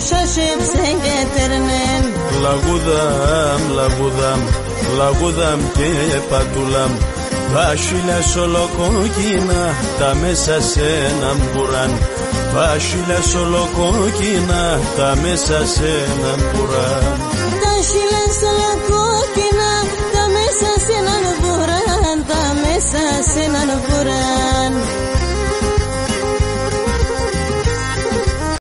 σώσεψε και τερνέν. Λαγούδαμ, λαγούδαμ, λαγούδαμ και πατούλαμ, βασίλες ολοκόκκινα τα μέσα σε έναν μπουράν. Βασίλες ολοκόκκινα τα μέσα σε έναν μπουράν. Τα σιλές